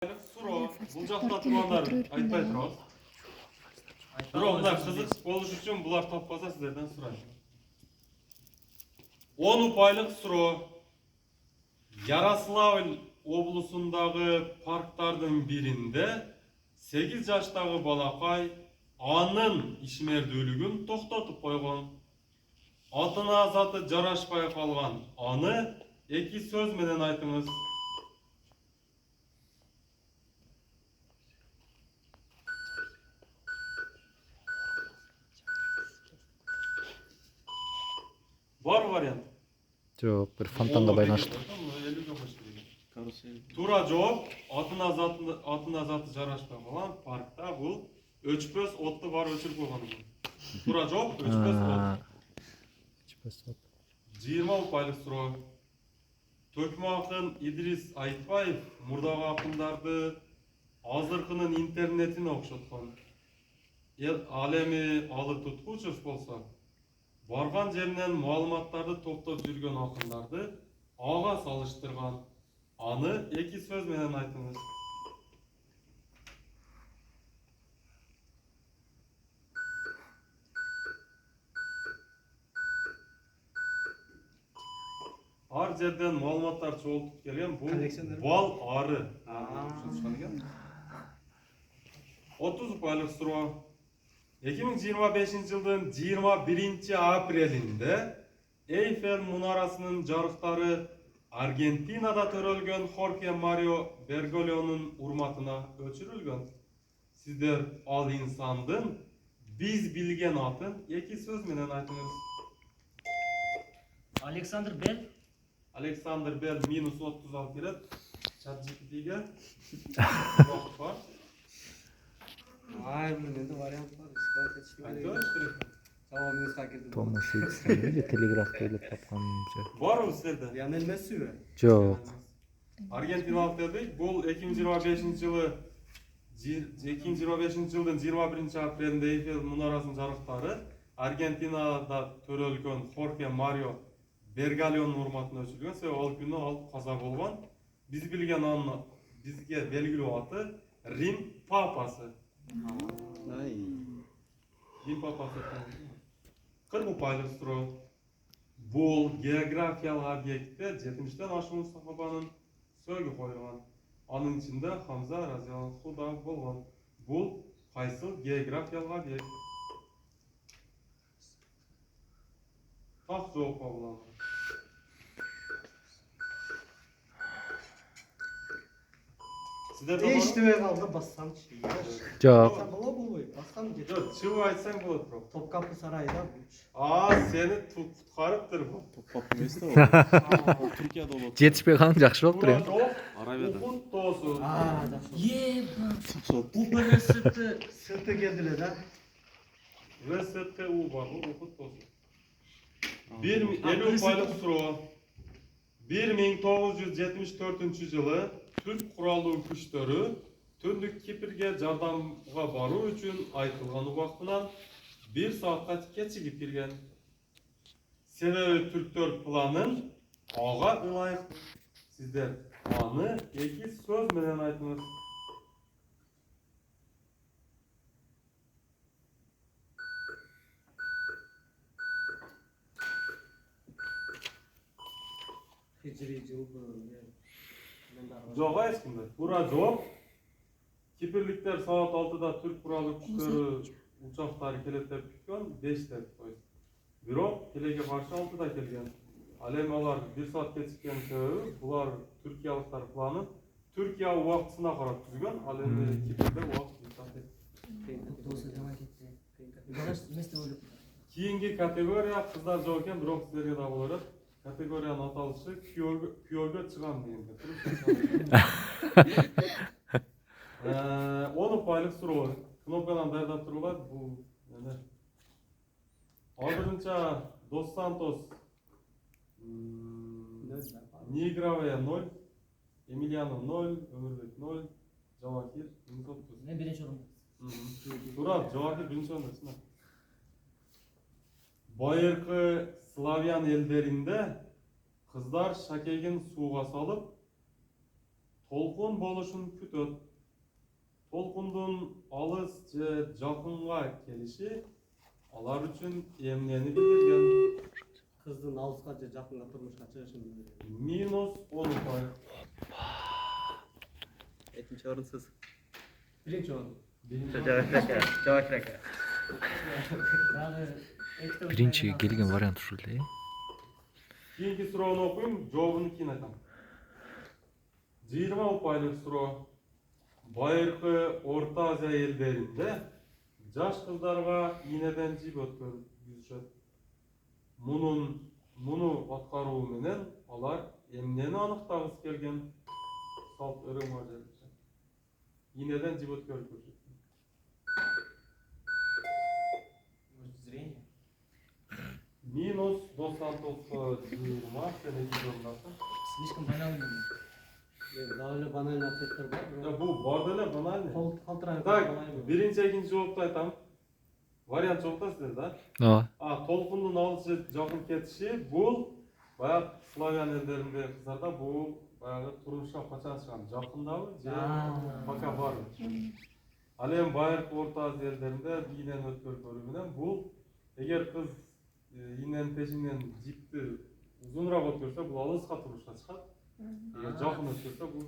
Suro, бұл жақта тұрғандар айтпай тұрыңыз. Бирок мына қызық болуш үчүн булар таппаса сіздерден сұрайм. 10 ұпайлық Суро Ярославль облысындағы парктардың бірінде 8 жаштағы балақай анын ишмердүүлүгүн токтотуп койгон. Атына заты жарашпай калган аны 2 сөз менен айтыңыз. Бар вариант? Жоқ, бір фонтанға байланышты. Тура жооп, атына заты жарашпай калган паркта бул өчпөс отты бар өчүрүп койгон. Тура жооп, өчпөс от. 20 ұпайлық Суро. Төкмө акын Идрис Айтбаев мурдагы акындарды азыркынын интернетине окшоткон. Ал эми алы туткучу болсо, барган жеринен маалыматтарды топтоп жүргөн акындарды ага салыштырган. Аны 2 сөз менен айтыңыз. Ар жерден маалыматтар чогултуп келген. Бул бал ары. 30 ұпайлық Суро. 2025 жылдын 21 апрелинде Эйфель мунарасынын жарыктары Аргентинада төрөлгөн Хорхе Марио Берголеонун урматына өчүрүлгөн. Сиздер ал инсандын биз билген атын 2 сөз менен айтыңыз. Александр Белл. Александр Белл минус 30 алып келет. ChatGPT-ге. Бар. Ай, менде вариант бар. Айтыңыз керек. Жауабыңызға келдім. Томас Эдисон телеграфты ойлоп тапканымча. Барбы силерде? Лионель Месси бе? Жоқ. Аргентиналык дедик. Бул 2025 жылы 2025 жылдын 21 апрелинде Эйфель мунарасынын жарыктары Аргентинада төрөлгөн Хорхе Марио Берголеонун урматына өчүрүлгөн. Себеби ал күнү ал каза болгон. Биз билген анын бизге белгилүү аты Рим папасы. Рим папасы. 40 ұпайлық Суро. Бул географиялык объектте 70-тен ашуун сахабанын сөөгү коюлган. Анын ичинде Хамза разияллаху да болгон. Бул кайсыл географиялык объект? Так жооп кабыл. Сиздерде Eşitime kaldı bassam şey. Жоқ. Sen bula bulmayı bassam geç. Жок, чыбы айтсаң болот бирок. Topkapı Sarayı'da Сени куткарыптыр бул. Топ емес та ол. Түркияда болот. Жетишпей калган жакшы болуптур Туура эми. жооп. Аравияда. Ухуд тоосу. Ебать. Bu böyle sıktı. Sırtı geldiler ha. ВСТУ бар, Ухуд тоосу. 50 ұпайлық Суро. 1974 жылы Türk куралдуу күчтөрү Түндүк Кипрге жардамга баруу үчүн айтылган убактынан 1 саатка кечигип кирген. Себеби түрктөр планын ага ылайык. Сиздер аны 2 сөз менен айтыңыз. Hicri yıl böyle. Жок, эчкимде. Туура жооп. Кипрликтер саат 6-да түрк куралдуу күчтөрү учактары келет деп күткөн 5-те. Бирок келеге каршы 6-да келген. Ал эми алар 1 саат кечиккен себеби булар түркиялыктар планын Түркия убактысына карап түзгөн. Ал эми Кипрде убакыт 1 саат. Кийинки категория кыздар жок экен, бирок силерге да болор. Категориянын аталышы күйөөгө чыгам дегенде. 10 ұпайлық Суро. Кнопкадан даярдап турулат. Бул эме. Азырынча Дос Сантос Нигравая 0, Эмилиано 0, Өмүрбек 0, Жавахир 30. Ben birinci olum. Тура, Жавахир биринчи орунда. Байыркы славян элдеринде кыздар шакегин сууга салып толқын болушун күтөт. Толкундун алыс же жакынга келиши алар үчүн эмнени билдирген? Кыздын алыска же жакынга турмушка чыгышын билдирет. Минус 10 ұпай. Экинчи орун сиз. Биринчи орун. Биринчи келген вариант ушул эле. Кийинки суроону окуйм, жообун кийин айтам. 20 ұпайлык суроо. Байыркы Орта Азия элдеринде жаш кыздарга ийнеден жип өткөрүлүшөт. Муну аткаруу менен алар эмнени аныктагысы келген? Салт өрөңөр жерде. Ийнеден жип өткөрүлүшөт. Зрение. Минус 99,20 сен экинчи орындасың. Слишком банальный. Дагы банальный ответтер бар. Бул бар деле банальный. Калтырайын. Так, биринчи экинчи жоопду айтам. Вариант жоқ та сіздер, да? Ооба. Толқындың алыс жақын кетіші, бұл баяғы славян елдерінде қыздарда бұл баяғы тұрмышқа қашан шыған жақындауы же пока бар. Ал эми байыркы Орта Азия елдерінде ийнен өткөрүлүшү бұл эгер кыз ийненин пешинен жипти узунураак өткөрсө бул алыска турмушка чыгат. Эгер жакын өткөрсө бул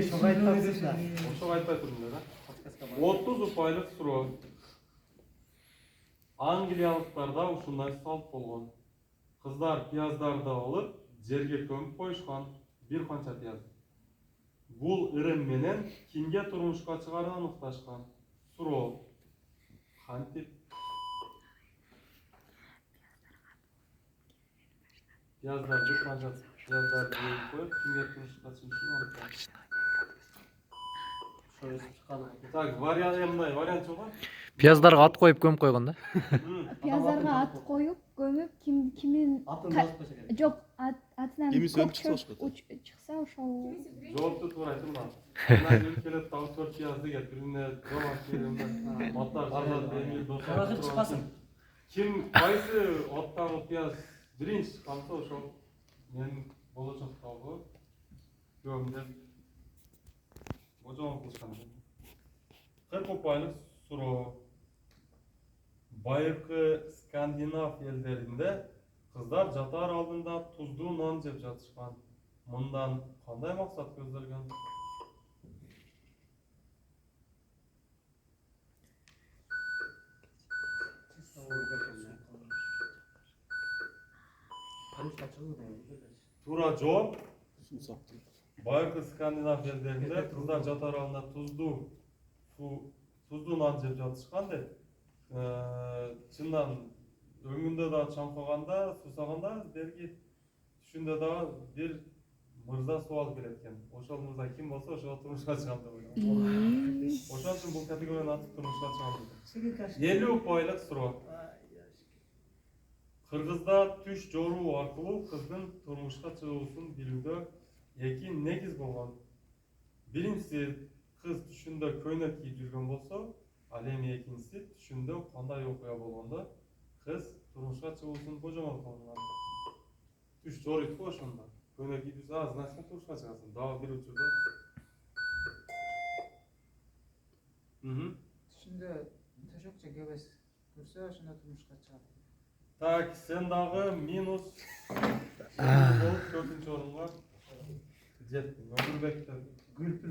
Ошого айтпай турсуңар. ошого айтпай турдуңар, да? 30 ұпайлык суроо. Англиялыктарда ушундай салт болгон. Кыздар пияздарды алып, жерге көмүп коюшкан, бир канча пияз. Бул ырым менен кимге турмушка чыгаарын аныкташкан. Суроо. Кантип? Пияздарды бир канча пияздарды коюп, кимге турмушка чыгышын аныкташкан. Так, вариант жок. Пияздарга ат коюп көмүп койгон да. Пияздарга ат коюп көмүп кимин Атын жазып койсо керек. жок атынан Эми сөнүп көк чыкса чөп чыкса ошол Жоопту туура айттым да. Мына келет дагы 4 пияз деген бирине жомарт беремде. Маттар жазат эми достор. Аракы чыкпасын. Ким кайсы аттагы пияз биринчи чыкканса ошол мен болочоктогу көмдөп божом кылышкан. 40 ұпайлык суроо. Байыркы Скандинав елдеринде кыздар жатар алдында туздуу нан жеп жатышкан. Мындан кандай максат көзделген? Туура жооп. Байыркы Скандинав елдеринде кыздар жатар алдында туздуу нан жеп жатышкан деп. Чындан өңүндө да чаңкаганда, сусаганда берги түшүндө да бир мырза суал келет экен. Ошол мырза ким болсо ошого турмушка чыгам деп ойлойм. Ошон үчүн бул категорияны атып турмушка чыгам. 50 ұпайлык суроо. Кыргызда түш жоруу аркылуу кыздын турмушка чыгуусун билүүдө эки негиз болгон. Биринчиси кыз түшүндө көйнөк кийип жүргөн болсо, ал эми экинчиси түшүндө кандай окуя болгондо кыз турмушка чыгуусун божомол кылган. Түш жорuyт го ошондо. Көйнөк кийип жүрсө, значит турмушка чыгасың. Дагы бир учурда. Түшүндө төшөк же кебес көрсө ошондо турмушка чыгат. Так, сен дагы минус болуп 4-чү орунга жеттиң. Өмүрбек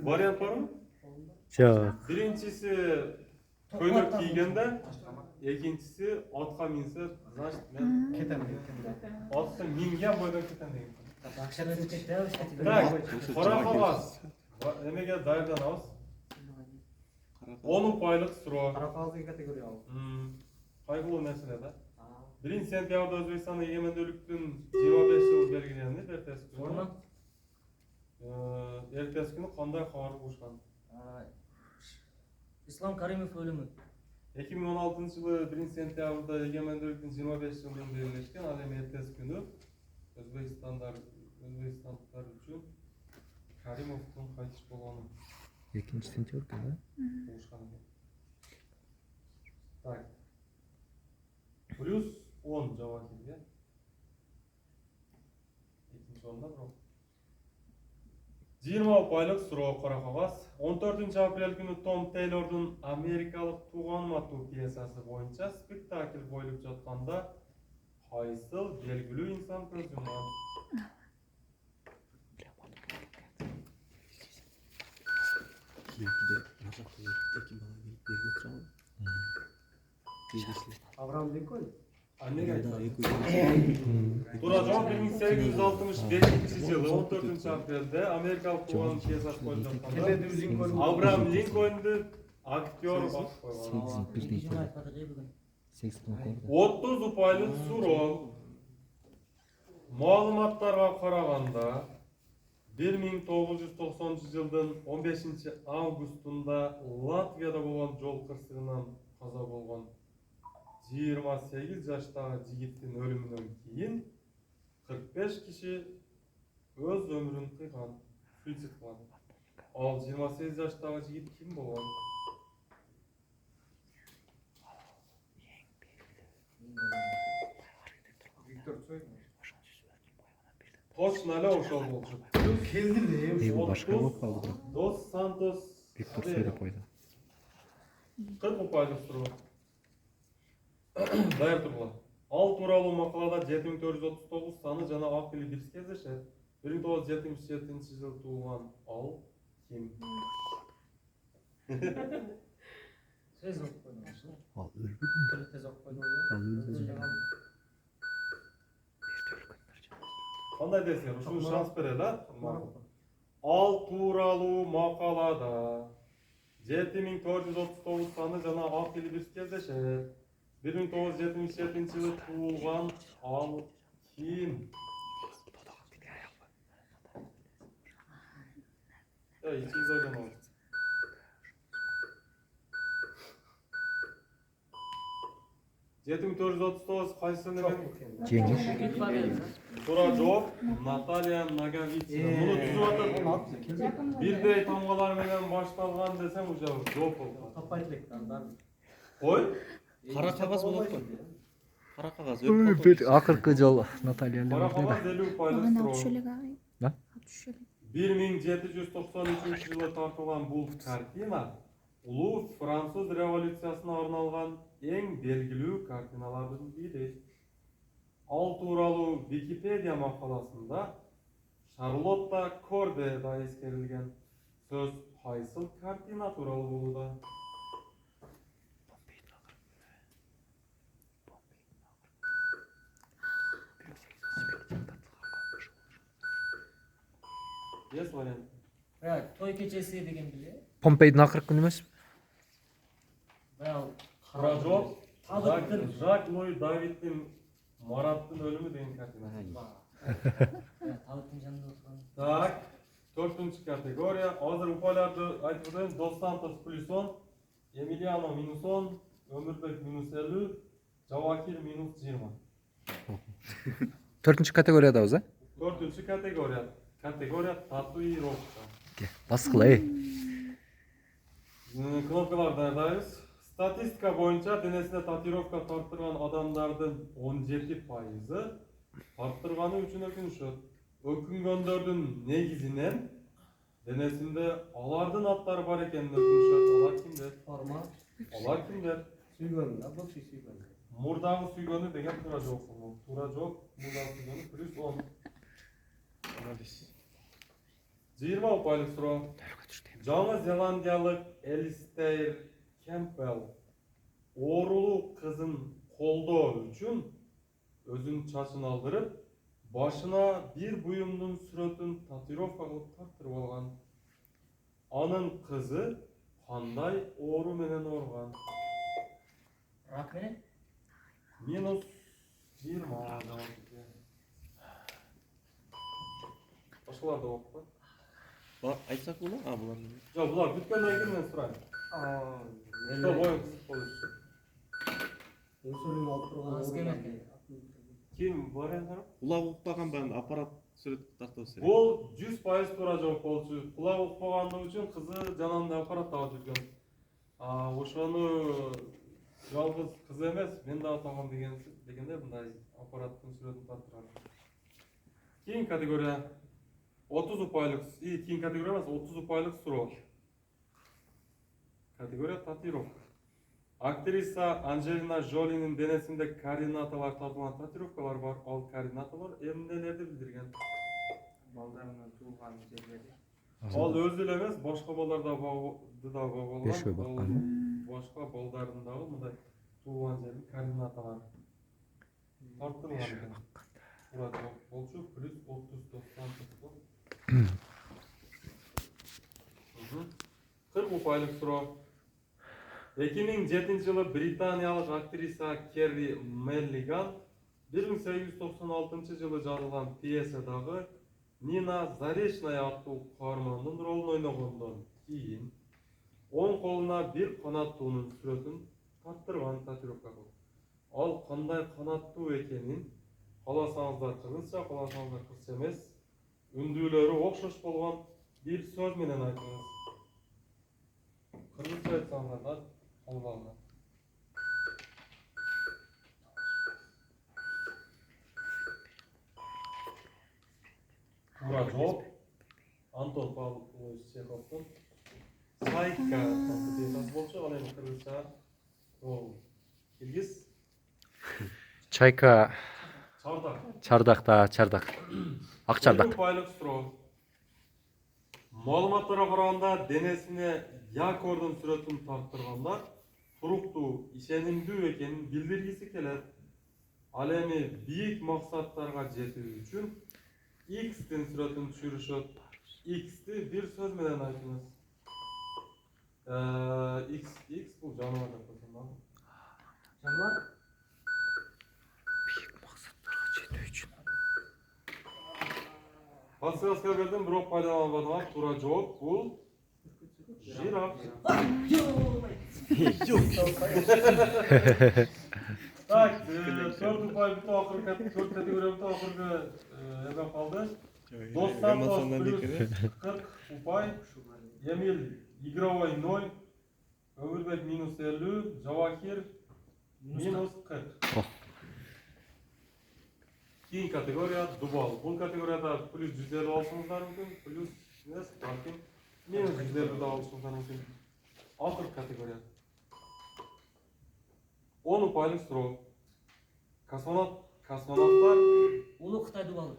вариант барбы? Жок. Биринчиси көйнөк кийгенде, экинчиси атка минсе, значит мен Кетем. атты минген бойдон кетем деген. Акшаны кетебиз. Так, кара кагаз. Эмеге даярданабыз? 10 ұпайлык суроо. Кара кагазды категория ал. Кайгылуу нерселер да. 1-сентябрда Өзбекстан эгемендүүлүктүн 25 жыл белгиленди. Эртеси күнү кандай кабар угушкан? Ислам Каримов өлүмү. 2016 жылы 1-сентябрда эгемендүүлүктүн 25 жылын белгилешкен. Ал эми эртеси күнү өзбекстандыктар үчүн Каримовдун кайтыш болгону 2-сентябрда да. угушкан экен. Так. Плюс 10 жабат келген. Экинчи орунда бирок. 20 ұпайлық суроо қара қағаз. 14 апрель күні Том Тейлордың Америкалық туғаным атты пьесасы бойынша спектакль қойылып жатқанда қайсыл белгілі инсан көз жұмған? Авраам Линкольн. Тура жауап 1865 жылы 14 апрелде Америкалық туғаным пьесасы қойылып жатқанда Авраам Линкольнді актер басып қойған. 30 ұпайлық суроо. Маалыматтарға қарағанда 1990 жылдың 15 августында Латвияда болған жол қырсығынан қаза болған 28 жаштағы жігіттің өлімінен кейін 45 кіші өз өмірін қиған, суицид қылған. Ал 28 жаштағы жігіт кім болған? Виктор Цой. Точно эле ошол болчу. Келдим де. Эйбул башка болуп калды бирок. Дос Сантос Виктор сөйлөп койду. 40 ұпайлық суроо. Даяр тургула. Ал тууралуу макалада 7439 саны жана акылы бирс кездешет. 1977 жылы туулган ал ким? Сөз оқып қойдым. Ал өлбү. Тез оқып қойдым. Ал өлбү. Кандай десең, ушуну шанс берели, а? Ал тууралуу макалада 7439 саны жана акылы бирс кездешет. 1977 жылы туулган ал ким? İçiniz oynamalı. Жетим 439 кайсысын деген? Жеңиш. Туура жооп Наталья Наговицина. Муну түзүп атат. Бирдей тамгалар менен башталган десем уже жооп болду. Таппай элек дар. Ой? Кара кагаз болот го. Кара кагаз Акыркы жол Наталья Кара кагаз 50 ұпайлық Маған суроо. алып шөлек ағай. Да? Алып шөлек. 1793 жылы тартылган бул картина улуу француз революциясына арналган эң белгилүү картиналардын бири. Ал тууралуу Википедия макаласында Шарлотта Корде да эскерилген. Сөз кайсыл картина тууралуу болууда? Yes вариант. Той кечеси деген биле. Помпейдин акыркы күнү эмеспи? Баягы Туура жооп Жак Луи Давидтин Мараттын өлүмү деген картина. Талыктын жанында отурган. Так, 4-чү категория. Азыр упайларды айтып өтөйүн. Дос Сантос +10, Эмилиано -10, Өмүрбек -50, Жавакир -20. 4-чү категориядабыз, а? 4-чү категория. Категория татуировка. Баскыла, Кнопкалар даярдайбыз. Статистика боюнча денесине татуировка тарттырган адамдардын 17% тарттырганы үчүн өкүнүшөт. Өкүнгөндөрдүн негизинен денесинде алардын аттары бар экенин өкүнүшөт. Алар кимдер? Форма. Алар кимдер? Сүйгөн да, бул сүйгөн. Мурдагы сүйгөнү деген туура жооп болмок. Туура жооп мурдагы сүйгөнү +10. 20 ұпайлық суроо. Жаңы Зеландиялык Элистейр Кемпбелл оорулуу кызын колдоо үчүн өзүнүн чачын алдырып, башына бир буюмдун сүрөтүн татуировка кылып тартырып алган. Анын кызы кандай оору менен ооруган? Рак менен? -20. Башкаларды окуп. айтсак болот, булар. Жок, булар бүткөндөн кийин мен сурайм. Что боюң кызык болушу? Инсулин алып турган. Ким варианттар? Кулак укпаган баягы аппарат сүрөт тартып берет. Бул 100% туура жооп болчу. Кулак укпагандыгы үчүн кызы жанында аппарат табып жүргөн. Ошону жалгыз кыз эмес, мен дагы тагам дегенде мындай аппараттын сүрөтүн тартырган. Кийинки категория. 30 ұпайлық, кейін категория емес, 30 ұпайлық суроо. Категория татуировка. Актриса Анджелина Джолинин денесінде координаталар тартылған татуировкалар бар. Ал координаталар эмнелерди билдирген? Балдарынан туылған жерлерде. Ал өзү эле эмес, башка балдарда да Бешөө баккан. Башка балдарындагы мындай туулган жердин координаталары тартылган. Турат болчу плюс 30-90. 40 ұпайлық суроо. 2007 жылы британиялық актриса Керри Меллиган 1896 жылы жазылған пьесадағы Нина Заречная аттуу каармандын ролун ойногондон кийин оң колуна бир канаттуунун сүрөтүн тартырган татуировка кылып. Ал кандай канаттуу экенин кааласаңыздар кыргызча, кааласаңыздар кыргызча эмес, үндүүлөрү окшош болгон бир сөз менен айтыңыз. Кыргызча айтсаңыздар да колдонулат. Туура жооп Антон Павлович Чеховдун Сайка пьесасы болчу. Ал эми кыргызча ол Киргиз Чайка Чардак. чардак. Ак чардак. Ұпайлық суроо. Маалыматтарга караганда денесине якордун сүрөтүн тартыргандар туруктуу, ишенимдүү экенин билдиргиси келет. Ал эми бийик максаттарга жетүү үчүн X-тин сүрөтүн түшүрүшөт. X-ти бир сөз менен айтыңыз. X бул жаныбар деп койсом. Жаныбар? Подсказка бердим, бирок пайдаланбадым. Туура жооп бул жираф. Так, 4 ұпай бүтө акыркы 4 категория бүтө акыркы эме калды. Достан плюс 40 ұпай. Эмил игровой 0. Өмүрбек минус 50. Жавахир минус 40. Кейін категория дубал. Бұл категорияда плюс 150 алышыңыздар мүмкін, плюс балким минус 150 да алышыңыздар мүмкін. Ақыр категория. 10 ұпайлық суроо. Космонавттар Улуу Кытай дубалы.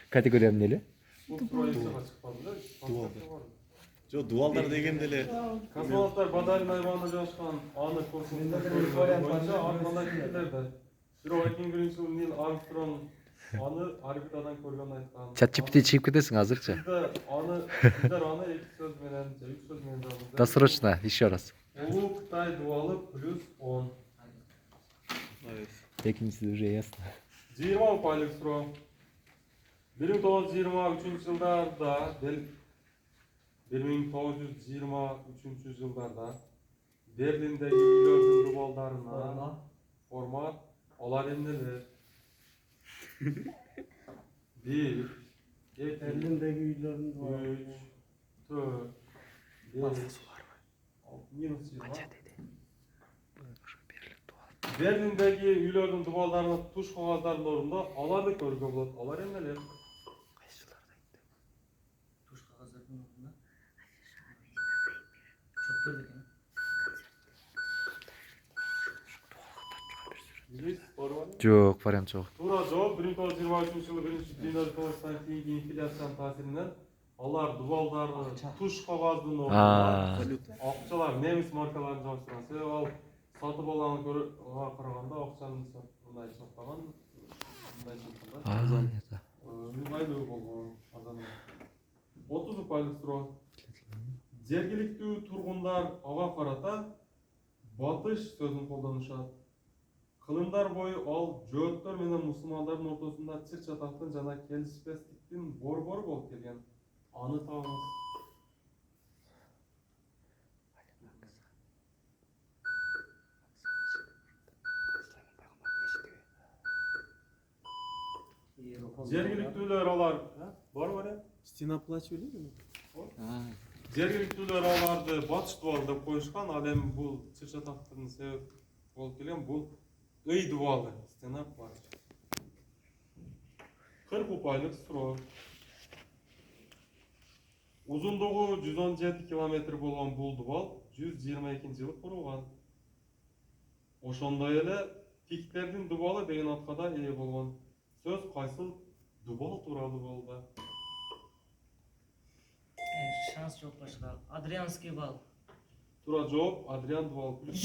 Категория эмне? бұл суроо эсеге чыкпады да. Жо дуалдар дегенде эле Космонавттар Бадарин айбанында жашкан аны космоста көргөн боюнча ар кандай пикирлерде. Бирок 2001 жылы Нил Армстронг аны орбитадан көргөнүн айткан. ChatGPT чыгып кетесиң азырчы. Сиздер аны 2 сөз менен же 3 сөз менен жазыңыздар. Досрочно, еще раз. Улуу Кытай дубалы плюс 10. Экинчиси уже ясно. 20 ұпайлық суроо. 1923 жылдарда 1923 жылдарда Берлиндеги үйлөрдүн дубалдарына формат алар эмнелер? 1 2 Берлиндеги үйлөрдүн 3 4 5 минус 20. Берлиндеги үйлөрдүн дубалдарына туш кагаздардын ордунда аларды көрүүгө болот. Алар эмнелер? Туш кагаздарынын ордуна. Чөптөр экен. Жок, вариант жок. Туура жооп 1923 жылы биринчи дүйнөлүк согуштан кийинки инфляциянын таасиринен алар дубалдарды туш кагаздын ордуна акчалар немис маркаларын жабыштырган. Себеби ал сатып алганга караганда акчанын мындай сатпаган, мындай сатканда ыңгайлуу болгон адам. 30 ұпайлық суроо. Жергиликтүү тургундар ага карата батыш сөзүн колдонушат. Кылымдар бою ал жөөттөр менен мусулмандардын ортосунда чыр чатактын жана келишпестиктин борбору болуп келген. Аны табыңыз. Жергиликтүүлөр алар бар вариант. стена плачу эле. Жергиликтүүлөр аларды батыш дубалы деп коюшкан. Ал эми бул чыр чатактын себеп болуп келген бул ый дубалы, стена плач. 40 upaylıq suroo. Uzunluğu 117 kilometr bolgan bul dubal 122-жылы kurulgan. Oşonday ele Piklerдің dubalı деген атқа да ээ болған. Сөз қайсыл дубал туралы болды? Шанс жоқ башқа. Адрианский бал. Тура жооп Адриан дубал плюс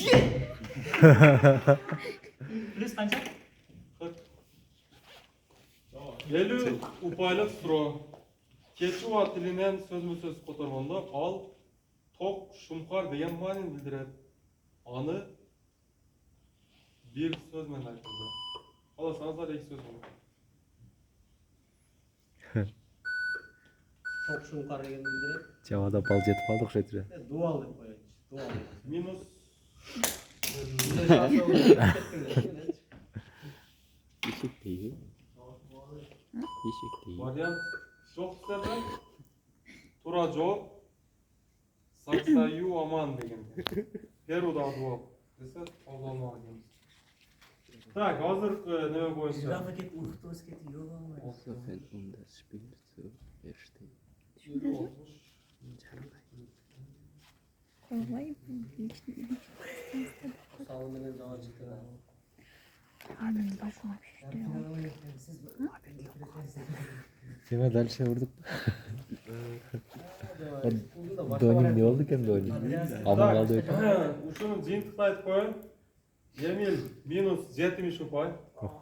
Плюс қанша? 50 upaylıq suroo. Кечуа тилинен сөзмө-сөз которгондо ал ток шумкар деген маанин билдирет. Аны bir söz menен айтылды. Аласаңыздар эки сөз болот. Ток шуңкар деген билдирет. Жабада бал жетип калды окшойт эле. Дуал деп коелучу. Дуал. Минус Ишик дейби? Ишик дейби. вариант жоқ сіздерде. Тура жооп Саксаю аман деген. Перуда дуал. Десе колдонмак экенбиз. Так, азыр неме боюнча. Жирафа кетіп уықты өз кетіп ел алмайды. Also wenn das Spiel zu verstehen. Койбой. Салы менен жана жыктыра. Анын башына пишти. Сема дальше вурдук. Донин не болду экен Донин? Аман калды экен. Ушунун жыйынтыктын айтып коеюн. Эмил минус 70 упай. Так,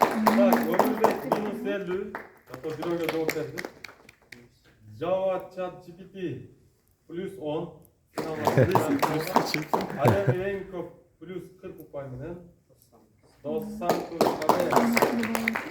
Өмүрбек минус 50. Зато бирөөгө жооп берди. Java Chat GPT плюс 10. Адам эң көп плюс 40 упай менен 90